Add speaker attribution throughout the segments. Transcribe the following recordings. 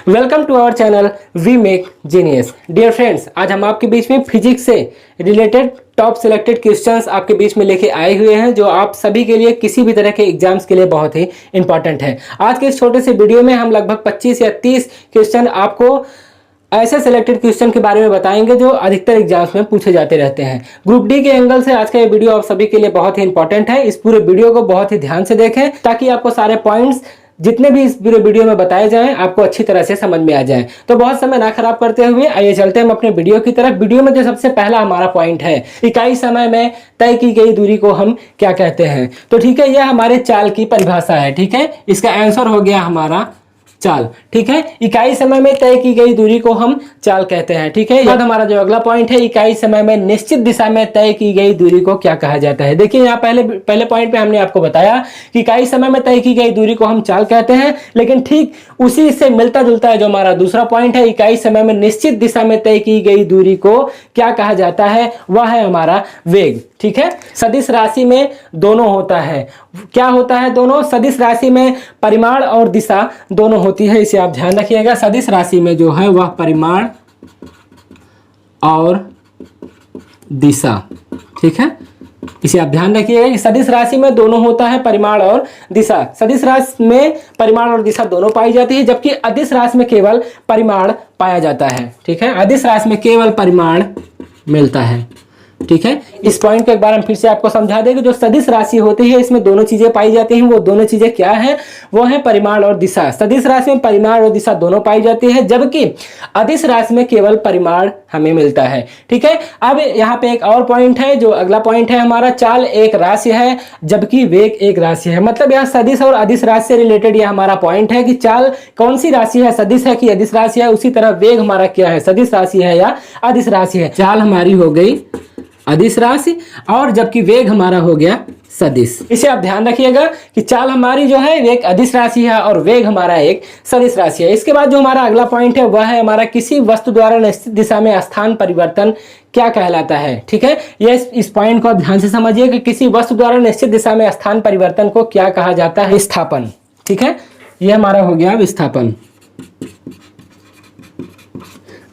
Speaker 1: Welcome to our channel we make genius. Dear friends, आज हम आपके बीच में फिजिक्स से रिलेटेड टॉप सिलेक्टेड क्वेश्चंस आपके बीच में लेके आए हुए हैं, जो आप सभी के लिए किसी भी तरह के एग्जाम्स के लिए बहुत ही इंपॉर्टेंट है। आज के इस छोटे से वीडियो में हम लगभग 25 या 30 क्वेश्चन आपको ऐसे सिलेक्टेड क्वेश्चन के बारे में बताएंगे जो अधिकतर एग्जाम्स में पूछे जाते रहते हैं। ग्रुप डी के एंगल से आज का ये वीडियो आप सभी के लिए बहुत ही इंपॉर्टेंट है। इस पूरे वीडियो को बहुत ही ध्यान से देखें ताकि आपको सारे पॉइंट्स जितने भी इस पूरे वीडियो में बताए जाएं आपको अच्छी तरह से समझ में आ जाए। तो बहुत समय ना खराब करते हुए आइए चलते हैं हम अपने वीडियो की तरफ। वीडियो में जो सबसे पहला हमारा पॉइंट है, इकाई समय में तय की गई दूरी को हम क्या कहते हैं। तो ठीक है, यह हमारे चाल की परिभाषा है। ठीक है, इसका आंसर हो गया हमारा चाल। ठीक है, इकाई समय में तय की गई दूरी को हम चाल कहते हैं। ठीक है, यह हमारा जो अगला पॉइंट है, इकाई समय में निश्चित दिशा में तय की गई दूरी को क्या कहा जाता है। देखिए यहाँ पहले पॉइंट पे हमने आपको बताया कि इकाई समय में तय की गई दूरी को हम चाल कहते हैं, लेकिन ठीक उसी से मिलता जुलता है जो हमारा दूसरा पॉइंट है, इकाई समय में निश्चित दिशा में तय की गई दूरी को क्या कहा जाता है, वह है हमारा वेग। ठीक है, सदिश राशि में दोनों होता है। क्या होता है दोनों? सदिश राशि में परिमाण और दिशा दोनों होती है, इसे आप ध्यान रखिएगा। सदिश राशि में जो है वह परिमाण और दिशा, ठीक है, इसे आप ध्यान रखिएगा कि सदिश राशि में दोनों होता है, परिमाण और दिशा। सदिश राशि में परिमाण और दिशा दोनों पाई जाती है, जबकि अदिश राशि में केवल परिमाण पाया जाता है। ठीक है, अदिश राशि में केवल परिमाण मिलता है। ठीक है, इस पॉइंट को एक बार हम फिर से आपको समझा दें कि जो सदिश राशि होती है इसमें दोनों चीजें पाई जाती हैं। वो दोनों चीजें क्या है? वो है परिमाण और दिशा। सदिश राशि में परिमाण और दिशा दोनों पाई जाती है, जबकि अदिश राशि में केवल परिमाण हमें मिलता है। ठीक है, अब यहाँ पे एक और पॉइंट है, जो अगला पॉइंट है हमारा, चाल एक राशि है जबकि वेग एक राशि है। मतलब यहाँ सदिश और अदिश राशि से रिलेटेड यह हमारा पॉइंट है कि चाल कौन सी राशि है, सदिश है कि अदिश राशि है। उसी तरह वेग हमारा क्या है, सदिश राशि है या अदिश राशि है। चाल हमारी हो गई अदिश राशि और जबकि वेग हमारा हो गया सदिश। इसे आप ध्यान रखिएगा कि चाल हमारी जो है एक अदिश राशि है और वेग हमारा एक सदिश राशि है। इसके बाद जो हमारा अगला पॉइंट है वह है हमारा, किसी वस्तु द्वारा निश्चित दिशा में स्थान परिवर्तन क्या कहलाता है। ठीक है, ये इस पॉइंट को आप ध्यान से समझिए कि किसी वस्तु द्वारा निश्चित दिशा में स्थान परिवर्तन को क्या कहा जाता है। विस्थापन। ठीक है, ये हमारा हो गया विस्थापन।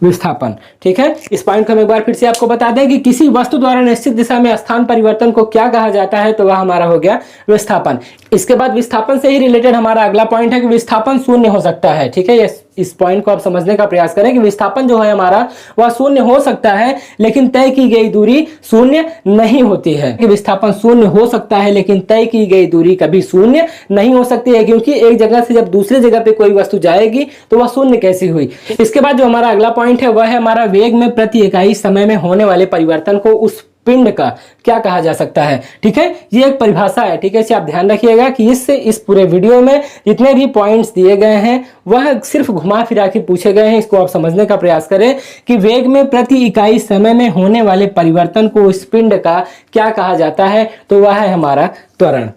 Speaker 1: विस्थापन। ठीक है, इस पॉइंट को हम एक बार फिर से आपको बता दें कि किसी वस्तु द्वारा निश्चित दिशा में स्थान परिवर्तन को क्या कहा जाता है, तो वह हमारा हो गया विस्थापन। इसके बाद विस्थापन से ही रिलेटेड हमारा अगला पॉइंट है कि विस्थापन शून्य हो सकता है। ठीक है, इस पॉइंट को आप समझने का प्रयास करें कि विस्थापन जो है हमारा वह शून्य हो सकता है, लेकिन तय की गई दूरी शून्य नहीं होती है। कि विस्थापन शून्य हो सकता है लेकिन तय की गई दूरी कभी शून्य नहीं हो सकती है, क्योंकि एक जगह से जब दूसरी जगह पे कोई वस्तु जाएगी तो वह शून्य कैसी हुई। इसके बाद जो हमारा अगला पॉइंट है वह है हमारा, वेग में प्रति इकाई समय में होने वाले परिवर्तन को उस पिंड का क्या कहा जा सकता है। ठीक है, ये एक परिभाषा है। ठीक है, इसे आप ध्यान रखिएगा कि इस पूरे वीडियो में जितने भी पॉइंट्स दिए गए हैं वह सिर्फ घुमा फिरा के पूछे गए हैं। इसको आप समझने का प्रयास करें कि वेग में प्रति इकाई समय में होने वाले परिवर्तन को उस पिंड का क्या कहा जाता है, तो वह है हमारा त्वरण।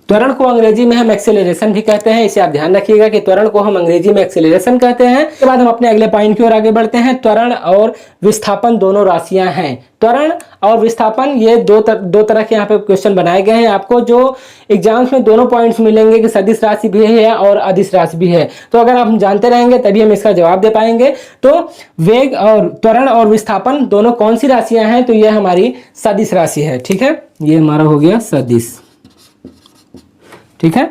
Speaker 1: त्वरण को अंग्रेजी में हम एक्सेलरेशन भी कहते हैं। इसे आप ध्यान रखिएगा कि त्वरण को हम अंग्रेजी में एक्सेलरेशन कहते हैं। इसके बाद हम अपने अगले पॉइंट की ओर आगे बढ़ते हैं। त्वरण और विस्थापन दोनों राशियां हैं। त्वरण और विस्थापन ये दो तरह के यहाँ पे क्वेश्चन बनाए गए हैं। आपको जो एग्जाम्स में दोनों पॉइंट्स मिलेंगे कि सदिश राशि भी है और अदिश राशि भी है। तो अगर आप जानते रहेंगे तभी हम इसका जवाब दे पाएंगे। तो वेग और त्वरण और विस्थापन दोनों कौन सी राशियां हैं, तो ये हमारी सदिश राशि है। ठीक है, ये हमारा हो गया सदिश। ठीक है,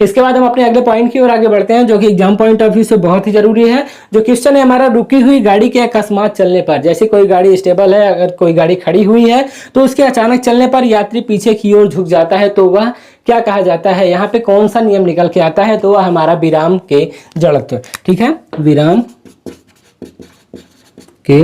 Speaker 1: इसके बाद हम अपने अगले पॉइंट की ओर आगे बढ़ते हैं, जो कि एग्जाम पॉइंट ऑफ व्यू से बहुत ही जरूरी है। जो क्वेश्चन है हमारा, रुकी हुई गाड़ी के अकस्मात चलने पर, जैसे कोई गाड़ी स्टेबल है, अगर कोई गाड़ी खड़ी हुई है तो उसके अचानक चलने पर यात्री पीछे की ओर झुक जाता है, तो वह क्या कहा जाता है। यहाँ पे कौन सा नियम निकल के आता है, तो वह हमारा विराम के जड़त्व। ठीक है, विराम के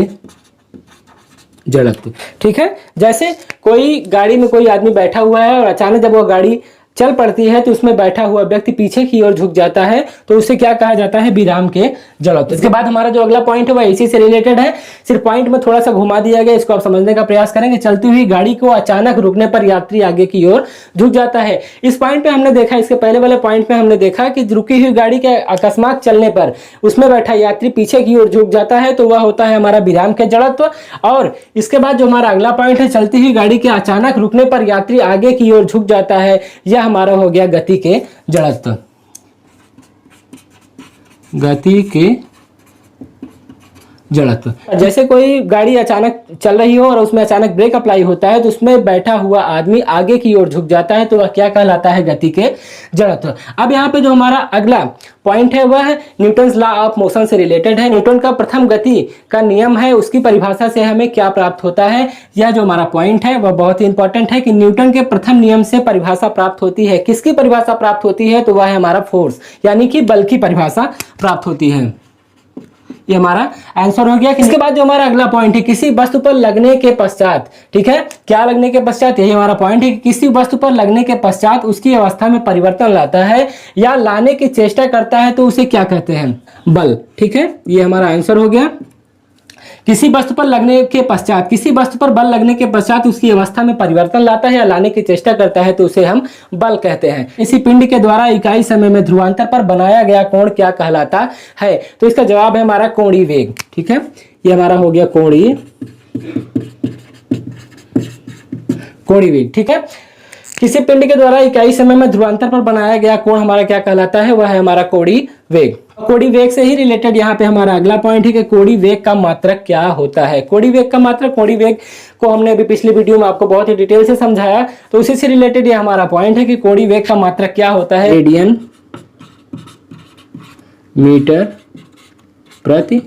Speaker 1: जड़त्व। ठीक है, जैसे कोई गाड़ी में कोई आदमी बैठा हुआ है और अचानक जब वह गाड़ी चल पड़ती है तो उसमें बैठा हुआ व्यक्ति पीछे की ओर झुक जाता है, तो उसे क्या कहा जाता है, विराम के जड़त्व। इसके बाद हमारा जो अगला पॉइंट है वह इसी से रिलेटेड है, सिर्फ पॉइंट में थोड़ा सा घुमा दिया गया, इसको आप समझने का प्रयास करेंगे। चलती हुई गाड़ी को अचानक रुकने पर यात्री आगे की ओर झुक जाता है। इस पॉइंट पे हमने देखा, इसके पहले वाले पॉइंट पे हमने देखा कि रुकी हुई गाड़ी के अकस्मात चलने पर उसमें बैठा यात्री पीछे की ओर झुक जाता है, तो वह होता है हमारा विराम के जड़त्व। और इसके बाद जो हमारा अगला पॉइंट है, चलती हुई गाड़ी के अचानक रुकने पर यात्री आगे की ओर झुक जाता है, यह हमारा हो गया गति के जड़त्व। गति के जड़त्व। जैसे कोई गाड़ी अचानक चल रही हो और उसमें अचानक ब्रेक अप्लाई होता है तो उसमें बैठा हुआ आदमी आगे की ओर झुक जाता है, तो वह क्या कहलाता है? गति के जड़त्व। अब यहाँ पे जो हमारा अगला पॉइंट है वह न्यूटन्स लॉ ऑफ मोशन से रिलेटेड है। न्यूटन का प्रथम गति का नियम है, उसकी परिभाषा से हमें क्या प्राप्त होता है? यह जो हमारा पॉइंट है वह बहुत ही इंपॉर्टेंट है कि न्यूटन के प्रथम नियम से परिभाषा प्राप्त होती है। किसकी परिभाषा प्राप्त होती है? तो वह है हमारा फोर्स यानी कि बल की परिभाषा प्राप्त होती है। ये हमारा आंसर हो गया। इसके बाद जो हमारा अगला पॉइंट है, किसी वस्तु पर लगने के पश्चात, ठीक है, क्या लगने के पश्चात? यही हमारा पॉइंट है कि किसी वस्तु पर लगने के पश्चात उसकी अवस्था में परिवर्तन लाता है या लाने की चेष्टा करता है तो उसे क्या कहते हैं? बल। ठीक है, ये हमारा आंसर हो गया। किसी वस्तु पर लगने के पश्चात, किसी वस्तु पर बल लगने के पश्चात उसकी अवस्था में परिवर्तन लाता है या लाने की चेष्टा करता है तो उसे हम बल कहते हैं। इसी पिंड के द्वारा इकाई समय में ध्रुवांतर पर बनाया गया कोण क्या कहलाता है? तो इसका जवाब है हमारा कोणीय वेग। ठीक है, ये हमारा हो गया कोणीय वेग। ठीक है, किसी पिंड के द्वारा इकाई समय में ध्रुवांतर पर बनाया गया कोण हमारा क्या कहलाता है? वह है हमारा कोणीय वेग। कोणीय वेग से ही रिलेटेड यहाँ पे हमारा अगला पॉइंट है कि कोणीय वेग का मात्रक क्या होता है? कोणीय वेग का मात्रक, कोणीय वेग को हमने अभी पिछले वीडियो में आपको बहुत ही डिटेल से समझाया, तो उसी से रिलेटेड ये हमारा पॉइंट है कि कोणीय वेग का मात्रक क्या होता है? रेडियन मीटर प्रति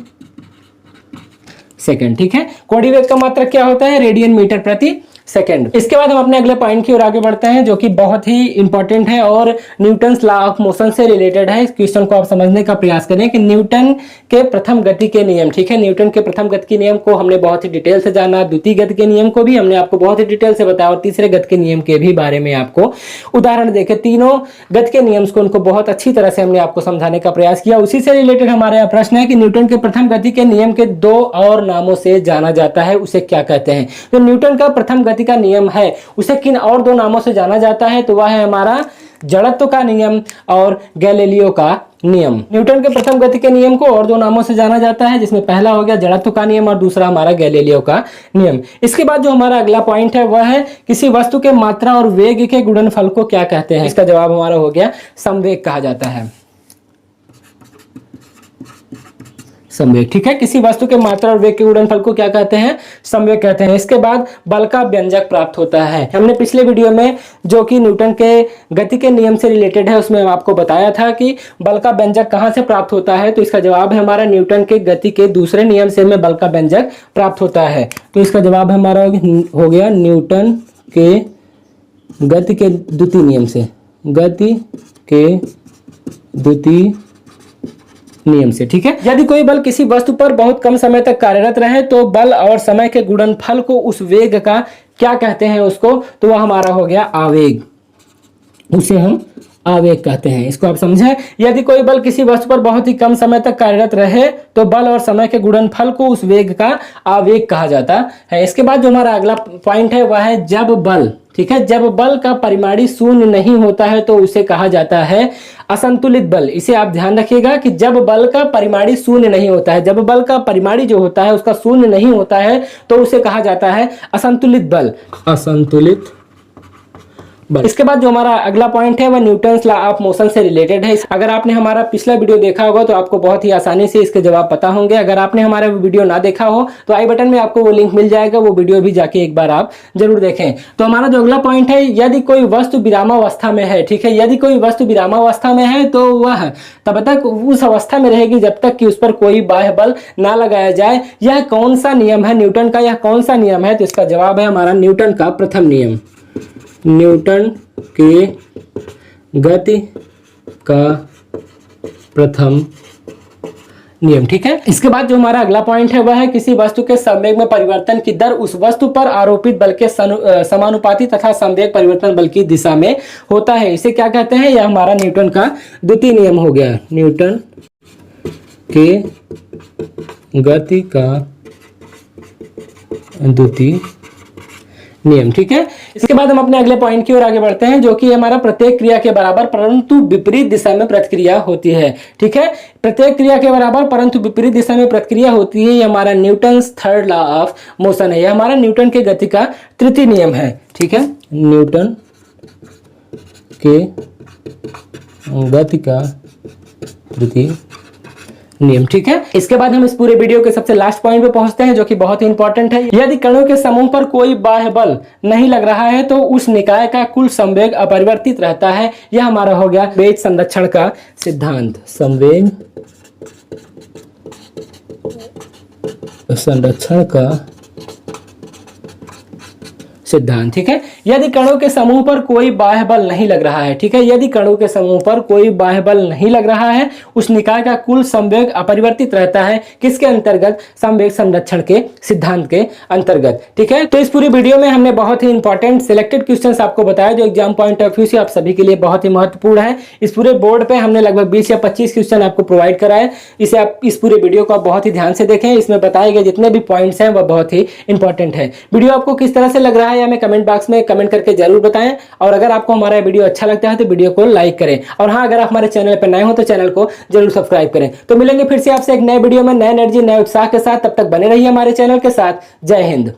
Speaker 1: सेकंड। ठीक है, कोणीय वेग का मात्रक क्या होता है? रेडियन मीटर प्रति सेकेंड। इसके बाद हम अपने अगले पॉइंट की ओर आगे बढ़ते हैं जो कि बहुत ही इंपॉर्टेंट है और न्यूटन्स लॉ ऑफ मोशन से रिलेटेड है। इस क्वेश्चन को आप समझने का प्रयास करें कि न्यूटन के प्रथम गति के नियम, ठीक है, न्यूटन के प्रथम गति के नियम को हमने बहुत ही डिटेल से जाना, द्वितीय गति के नियम को भी हमने आपको बहुत ही डिटेल से बताया और तीसरे गति के नियम के भी बारे में आपको उदाहरण देके तीनों गति के नियम को उनको बहुत अच्छी तरह से हमने आपको समझाने का प्रयास किया। उसी से रिलेटेड हमारा यह प्रश्न है कि न्यूटन के प्रथम गति के नियम के दो और नामों से जाना जाता है, उसे क्या कहते हैं? तो न्यूटन का प्रथम गति का नियम है उसे किन और दो नामों से जाना जाता है? तो वह है हमारा जड़त्व का नियम और गैलीलियो का नियम। न्यूटन के प्रथम गति के नियम को और दो नामों से जाना जाता है, जिसमें पहला हो गया जड़त्व का नियम और दूसरा हमारा गैलीलियो का नियम। इसके बाद जो हमारा अगला पॉइंट है वह है किसी वस्तु के मात्रा और वेग के गुणनफल को क्या कहते हैं? इसका जवाब हमारा हो गया संवेग कहा जाता है। संवेग। ठीक है, किसी वस्तु के मात्रा और वेग के गुणनफल को क्या कहते हैं? संवेग कहते हैं। इसके बाद बल का व्यंजक प्राप्त होता है। हमने पिछले वीडियो में जो कि न्यूटन के गति के नियम से रिलेटेड है उसमें आपको बताया था कि बल का व्यंजक कहां से प्राप्त होता है, तो इसका जवाब है हमारा न्यूटन के गति के दूसरे नियम से हमें बल का व्यंजक प्राप्त होता है। तो इसका जवाब हमारा हो गया न्यूटन के गति के द्वितीय नियम से, गति के द्वितीय नियम से। ठीक है, यदि कोई बल किसी वस्तु पर बहुत कम समय तक कार्यरत रहे तो बल और समय के गुणनफल को उस वेग का क्या कहते हैं? उसको, तो वह हमारा हो गया आवेग, उसे हम आवेग कहते हैं। इसको आप समझे, यदि कोई बल किसी वस्तु पर बहुत ही कम समय तक कार्यरत रहे तो बल और समय के गुणनफल को उस वेग का आवेग कहा जाता है। इसके बाद जो हमारा अगला पॉइंट है वह है जब बल, ठीक है, जब बल का परिमाणी शून्य नहीं होता है तो उसे कहा जाता है असंतुलित बल। इसे आप ध्यान रखिएगा कि जब बल का परिमाणी शून्य नहीं होता है, जब बल का परिमाणी जो होता है उसका शून्य नहीं होता है तो उसे कहा जाता है असंतुलित बल, असंतुलित बल। इसके बाद जो हमारा अगला पॉइंट है वह न्यूटन्स लॉ ऑफ मोशन से रिलेटेड है। अगर आपने हमारा पिछला वीडियो देखा होगा तो आपको बहुत ही आसानी से इसके जवाब पता होंगे। अगर आपने हमारा वीडियो ना देखा हो तो आई बटन में आपको वो लिंक मिल जाएगा, वो वीडियो भी जाके एक बार आप जरूर देखें। तो हमारा जो अगला पॉइंट है, यदि कोई वस्तु विरामावस्था में है, ठीक है, यदि कोई वस्तु विरामावस्था में है तो वह तब तक उस अवस्था में रहेगी जब तक कि उस पर कोई बाह्य बल ना लगाया जाए। यह कौन सा नियम है न्यूटन का? यह कौन सा नियम है? तो इसका जवाब है हमारा न्यूटन का प्रथम नियम, न्यूटन के गति का प्रथम नियम। ठीक है, इसके बाद जो हमारा अगला पॉइंट है वह है किसी वस्तु के संवेग में परिवर्तन की दर उस वस्तु पर आरोपित बल के समानुपाती तथा संवेग परिवर्तन बल की दिशा में होता है। इसे क्या कहते हैं? यह हमारा न्यूटन का द्वितीय नियम हो गया, न्यूटन के गति का द्वितीय नियम। ठीक है, इसके बाद हम अपने अगले पॉइंट की ओर आगे बढ़ते हैं जो कि हमारा प्रत्येक क्रिया के बराबर परंतु विपरीत दिशा में प्रतिक्रिया होती है। ठीक है, प्रत्येक क्रिया के बराबर परंतु विपरीत दिशा में प्रतिक्रिया होती है, ये हमारा Newton's third law of motion है। यह हमारा न्यूटन के गति का तृतीय नियम है। ठीक है, न्यूटन के गति का तृतीय नियम। ठीक है, इसके बाद हम इस पूरे वीडियो के सबसे लास्ट पॉइंट पे पहुंचते हैं जो कि बहुत ही इंपॉर्टेंट है। यदि कणों के समूह पर कोई बाह्य बल नहीं लग रहा है तो उस निकाय का कुल संवेग अपरिवर्तित रहता है। यह हमारा हो गया वेग संरक्षण का सिद्धांत, संवेग संरक्षण का सिद्धांत। ठीक है, यदि कणों के समूह पर कोई बाह्य बल नहीं लग रहा है, ठीक है, यदि कणों के समूह पर कोई बाह्य बल नहीं लग रहा है, उस निकाय का कुल संवेग अपरिवर्तित रहता है। किसके अंतर्गत? संवेग संरक्षण के सिद्धांत के अंतर्गत। ठीक है, तो इस पूरी वीडियो में हमने बहुत ही इंपॉर्टेंट सिलेक्टेड क्वेश्चंस आपको बताया जो एग्जाम पॉइंट ऑफ व्यू से आप सभी के लिए बहुत ही महत्वपूर्ण है। इस पूरे बोर्ड पे हमने लगभग 20 या 25 क्वेश्चन आपको प्रोवाइड कराए। इसे आप इस पूरे वीडियो को आप बहुत ही ध्यान से देखें। इसमें बताए गए जितने भी पॉइंट्स हैं वह बहुत ही इंपॉर्टेंट है। वीडियो आपको किस तरह से लग रहा है या हमें कमेंट बॉक्स में कमेंट करके जरूर बताएं। और अगर आपको हमारा वीडियो अच्छा लगता है तो वीडियो को लाइक करें। और हाँ, अगर आप हमारे चैनल पर नए हो तो चैनल को जरूर सब्सक्राइब करें। तो मिलेंगे फिर से आपसे एक नए वीडियो में नए एनर्जी नए उत्साह के साथ। तब तक बने रहिए हमारे चैनल के साथ। जय हिंद।